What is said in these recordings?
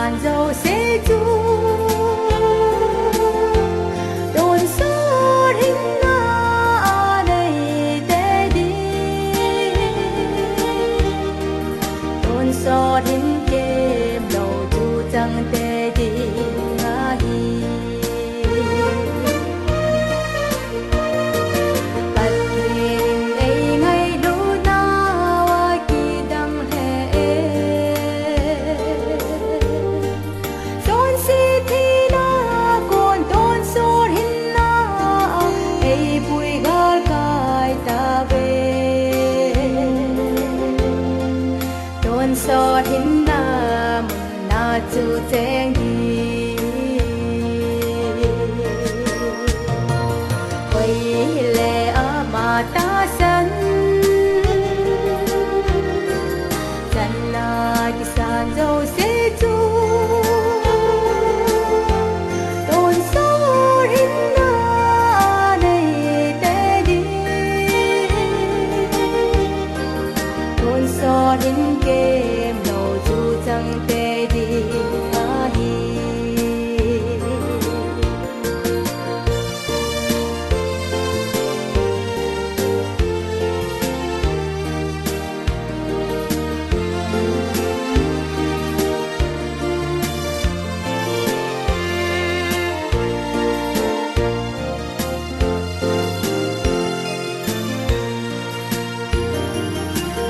sàn dầu sẽ chu đồn số hình na đây tê đi đồn số hình kem đầu chu chẳng tê đi ngã hi bát khen ấy ngay đủ na wa kỳ đăng hệ tôn si thi na con tôn số hình na ấy bùi gar cài ta về tôn số hình na mun na chu cheng đi quay lệ ở mà ta sân chân là cái sàn dầu sẽ chu tôn số hình na này tê đi tôn số hình kem đầu chu chẳng tê đi ngã hi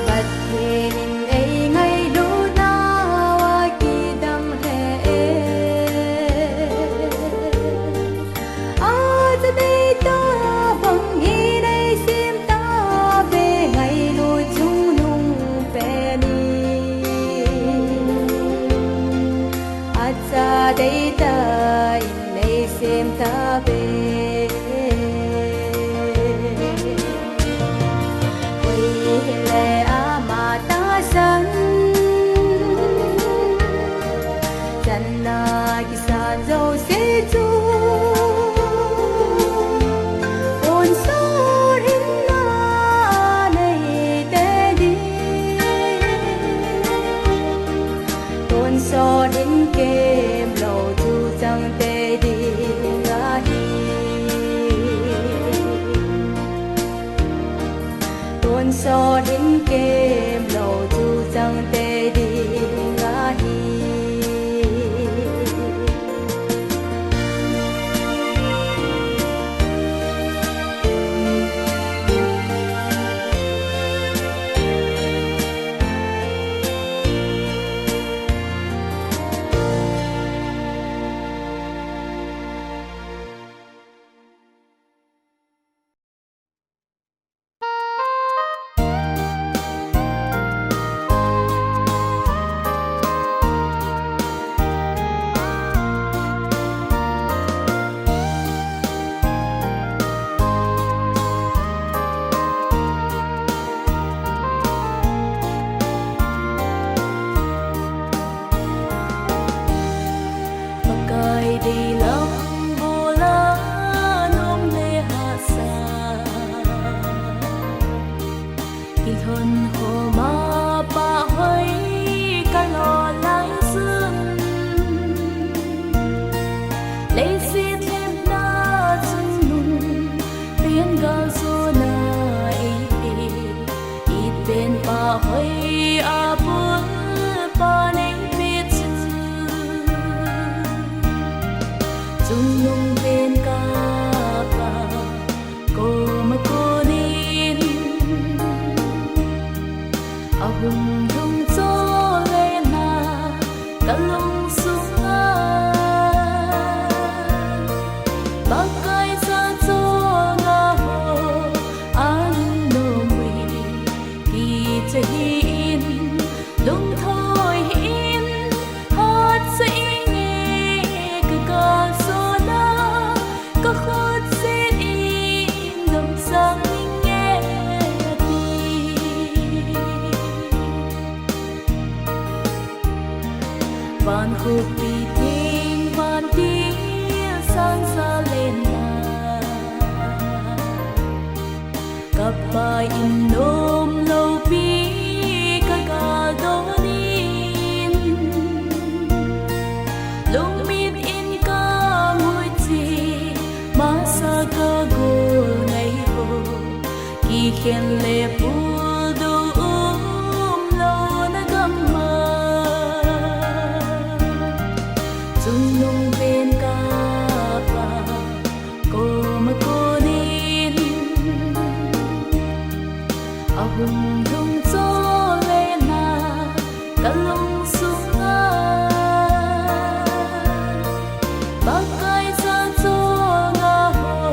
bát khen ấy ngay đủ na wa kỳ đăng hệ à giờ đây ta bằng hi đây xem ta về ngày lối chung nung về đi à giờ đây ta in đây xem ta về quay lệ à mà ta sân chân là cái sàn dầu sẽ chu tôn số hình na này tê đi tôn số hình kem đầu chu chẳng tê đi ngã hi tôn số hình kem đầu chu chẳng tê đi ngã hi van khúc vì tiếng van tiếng sang xa lên kapay inom lâu pi kagadonin khen lệ pu du lo na gam mơ chung nung bên ca pa cô mà cô nín hùng thung gió lên na cả lông xuống bác ai ra gió ngã hồ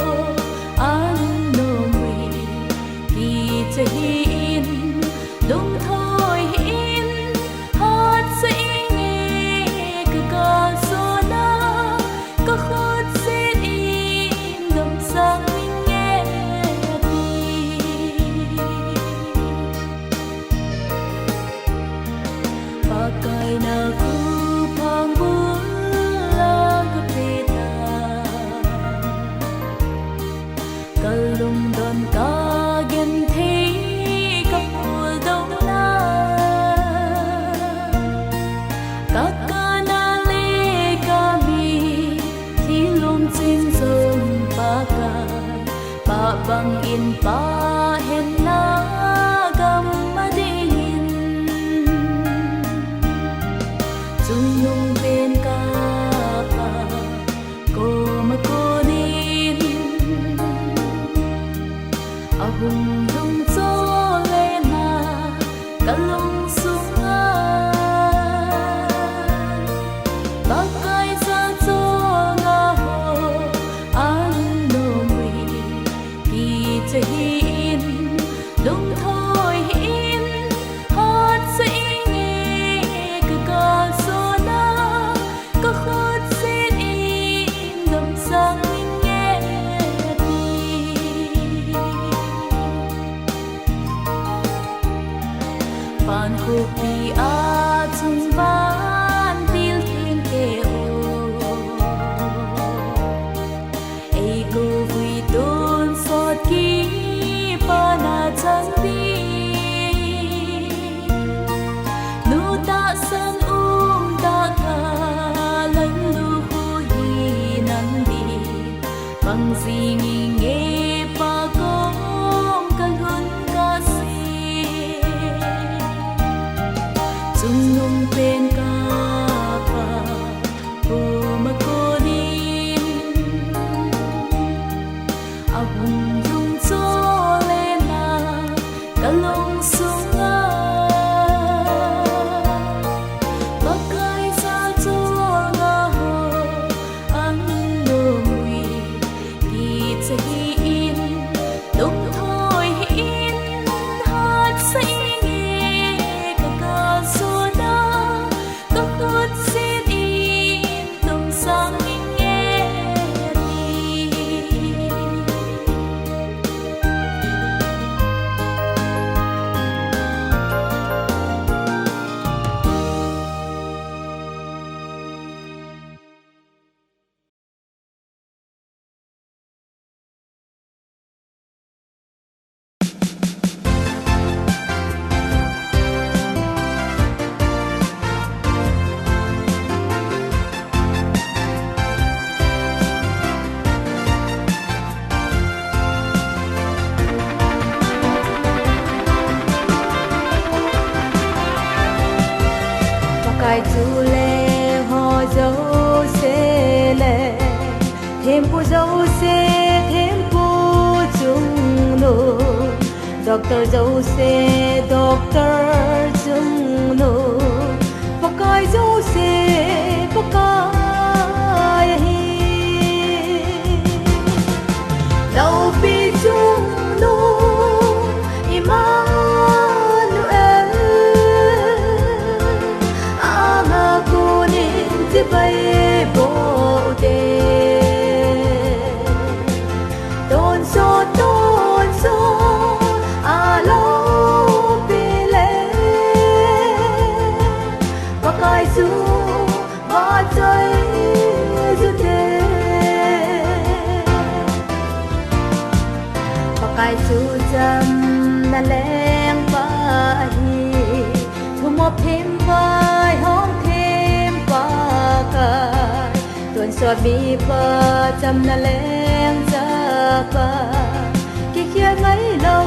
anh nô mì kỳ in đúng thôi in hát sẽ nghe cứ ca gió na có khót sẽ in đầm sáng mình nghe đi pakai na ku panggula kepita kalung don kagen thi kapul dong na kakana le kami thi lung chim sum pakai pa bang in pa hen na gam madingin chung nung bên ca pa cô mà cô nín hùng thung gió lên na cả lông xuống bác ai ra gió ngã hồ anh nô mì kỳ in đúng thôi in hát sẽ nghe cứ ca gió na có khót sẽ in đầm sáng mình nghe đi phan khúc đi a chung van til thiên kê ô ei cô vui tôn sọt ký pa na chân đi nu ta sang ta ka lần lu hu hi nang đi bằng gì nghe pa công kan hun ca si chung nung bên ca pa cô mà cô nín hùng thung gió lên na cả lông xuống bác ai ra gió ngã hồ anh nô mì kỳ in đúng thôi in hát sẽ nghe cả ca gió na có khót sẽ in đầm sáng mình nghe đi pakai chule ho dấu xe lệ thêm pu dấu xe thêm pu chung nụ doctor dấu xe doctor chung nụ pakai dấu xe pakai hi đâu bi chung nụ bay bộ đề tôn số alo bê lê và cài du và chơi du thế và cài du chăm na leng ba hi thu mop thêm vai hong tuần xóa mi pa chăm na leng cha pa kia kia mấy lâu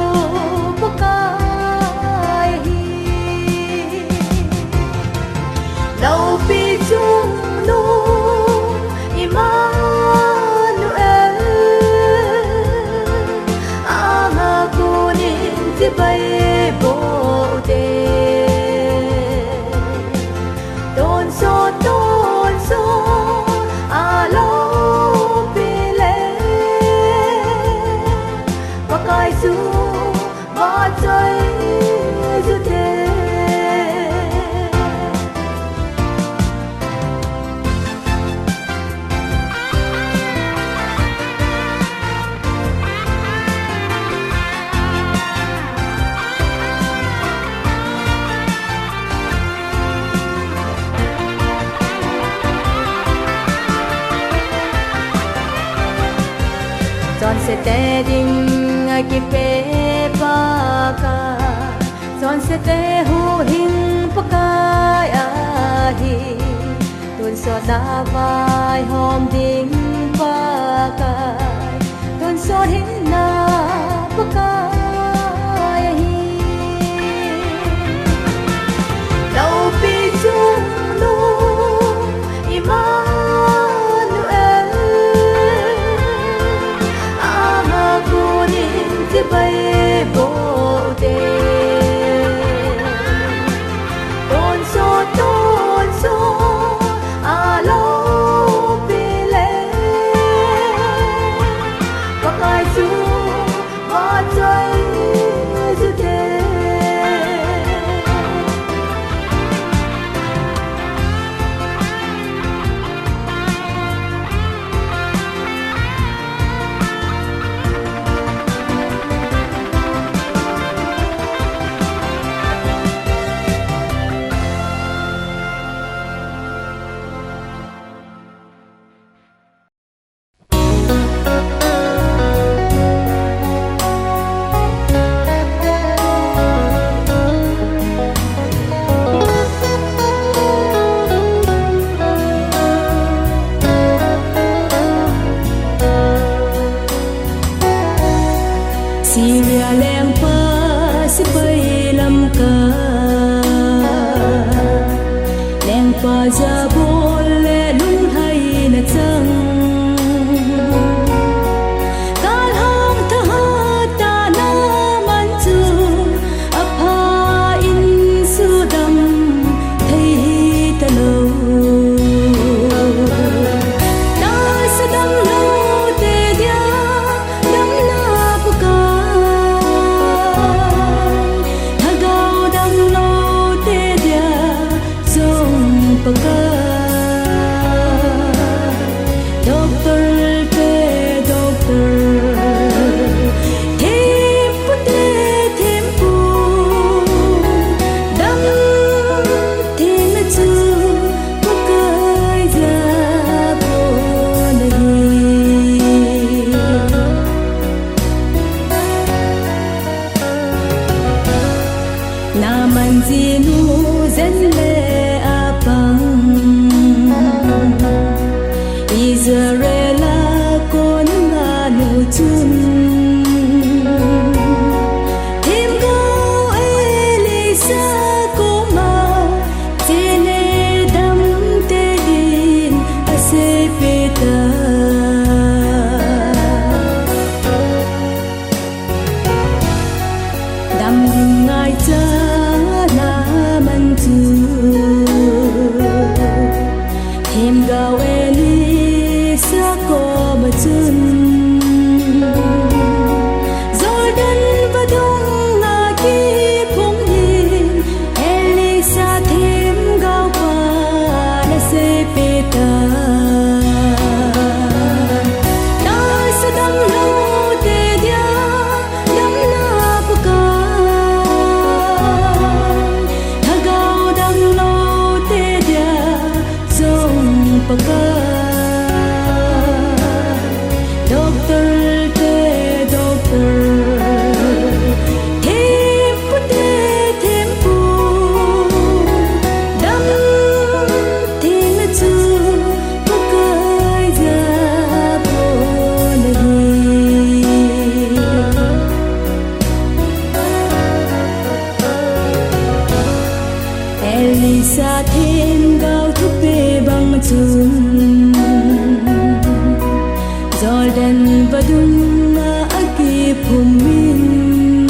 bay bộ đề tôn số à lâu bê lê và cài su và chơi du thế Son se te ding ki pe pa ka son se te hu hing pa ka a hi tun so na vai hom ding pa ka tun so hin na pa ka hi đâu bi chung lu bay bộ đề tôn số à lâu bê lê và cài su và chơi du thế Syria leng pa si pai lam ka leng pa ja bol le lung hai na chang kal hang tha ta na man chu apha in su dam thei ta lo ta sa dam lo te dia dam na pu ka naman zinu zenle apang Israela kon nganu chun tim go Elisa koma tene dam te din asepeta dam ngai cha thêm gạo Elisa có mà chân rồi đến và đông ngà kia phong nhìn Elisa thêm gạo qua đã sẽ về ta ta sẽ đâm lâu để dia đâm na của ca thà gạo đâm lâu để dia dòng bạc Elisa thêm gạo thuốc bê bằng chun Jordan và Dung aki pumin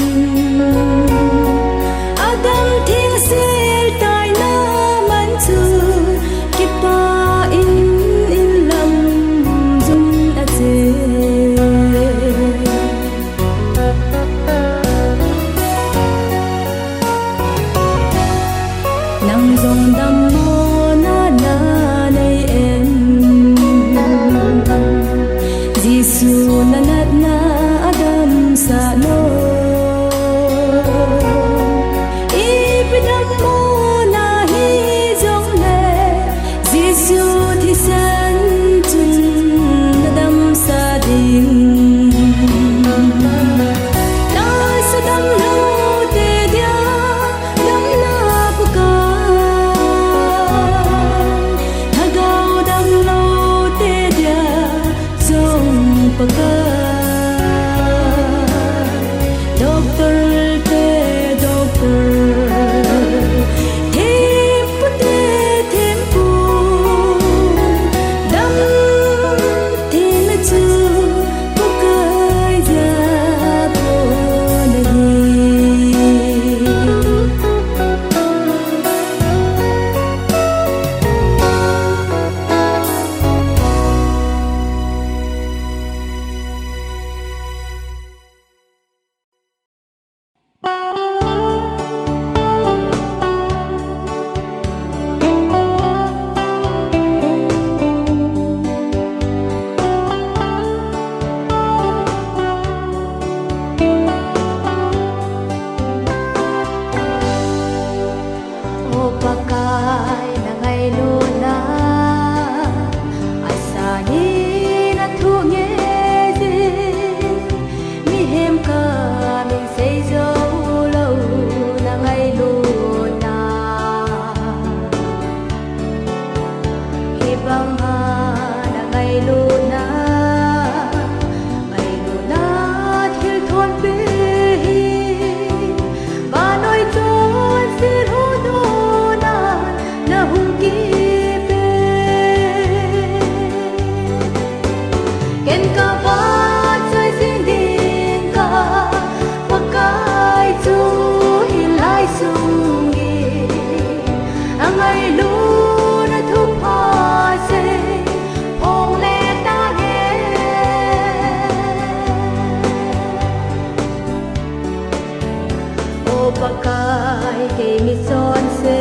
pakai ke mi son se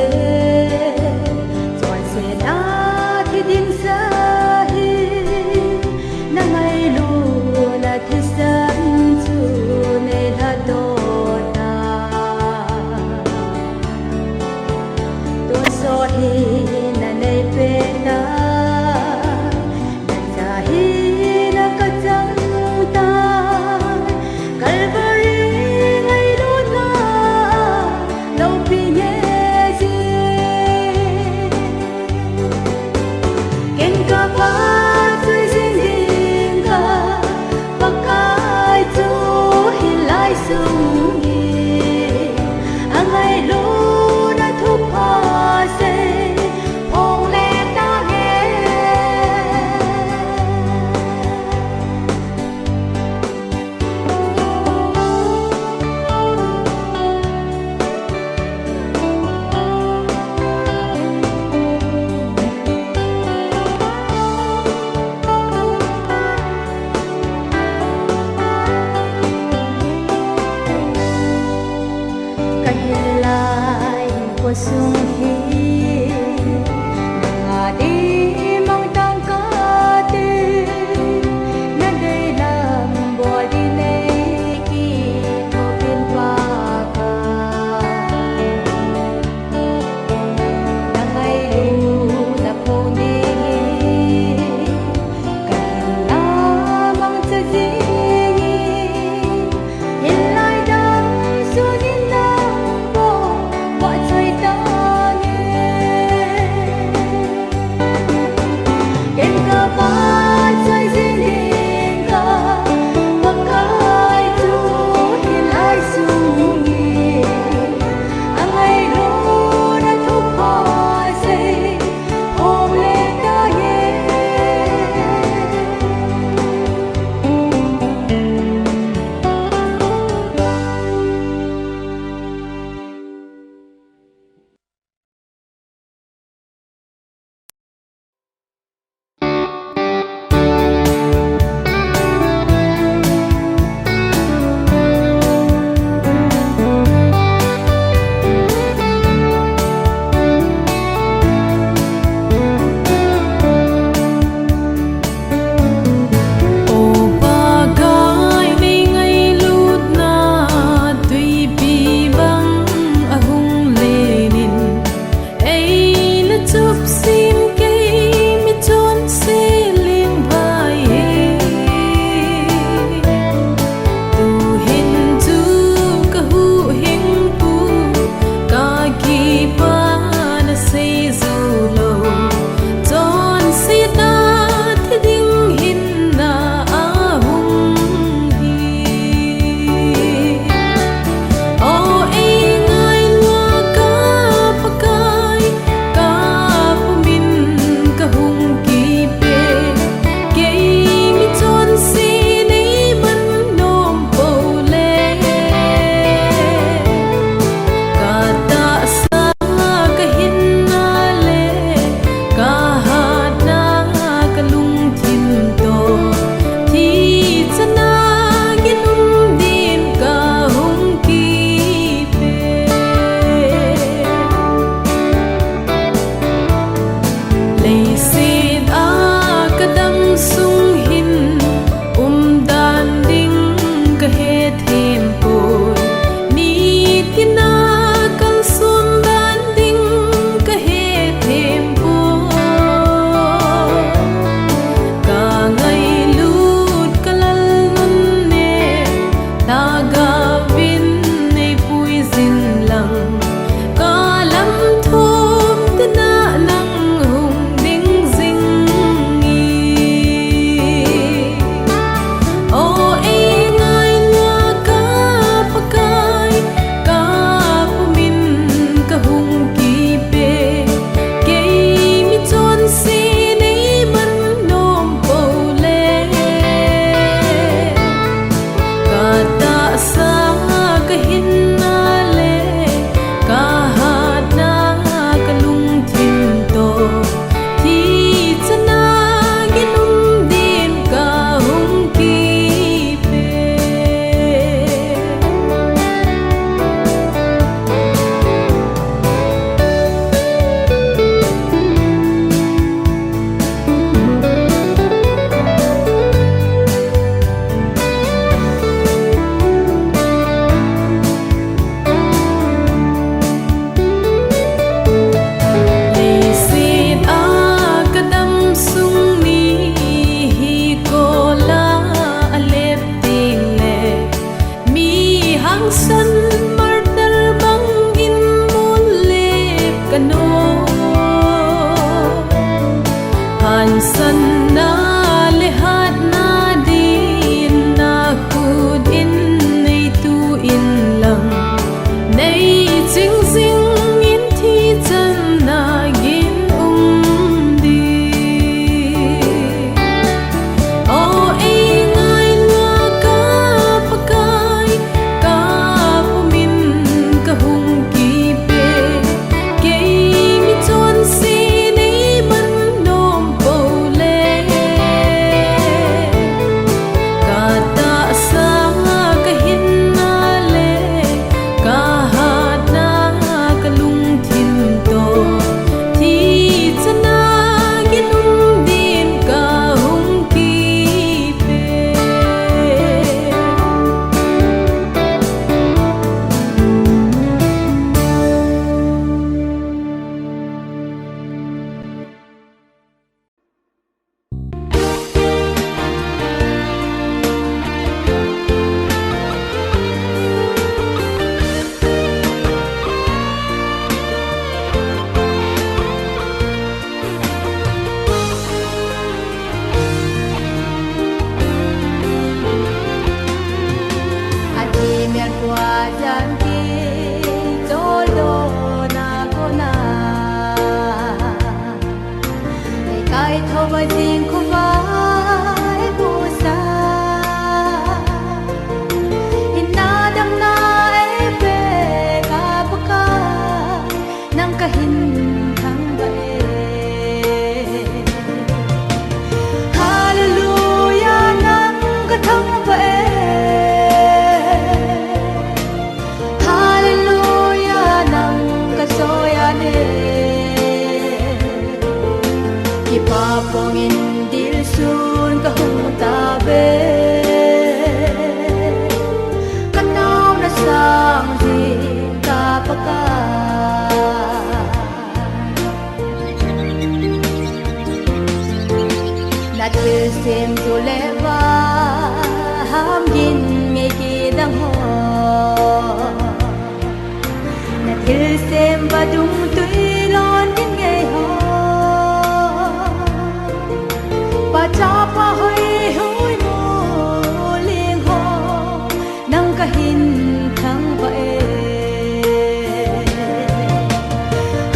na thi din sa hi na ngai lu na thi san chu ne la do ta to so hi na nei pe na na hi na ka chang ta Calvary ngai lu na lo pi ye sung hi nga đi mong tang ca te na dei lam bo đi nei ki ko pin pa ka na ngai lu na po ni kan na mong cha ji in lai dam su ni na bo wa choi ta nghe chẳng khi dỗ đồ na cô na để cái thâu vai riêng của vai bu sa ina dam na e pe ka baka nang kahin thang ba hallelujah nang ka thang ba Papongin dilsun kahung tabe Kanaw na sang din kapaka Natilsim tuleva hamgin ngay kidang ho Natilsim badung tuilon din ngay ho cha pa hơi hơi mô liên hồ nang kahin thang vậy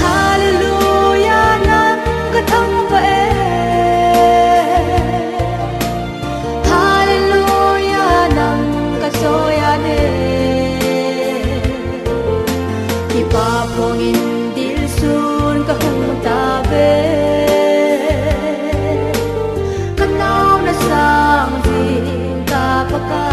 hallelujah nang ka thang vậy hallelujah nang ka soya de ki pa pongin dil sun ka hung ta ve sang din kapaka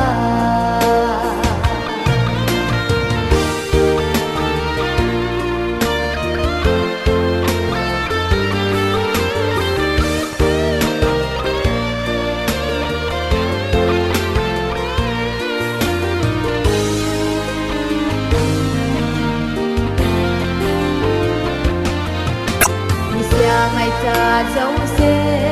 Ni sia ngai cha dấu xe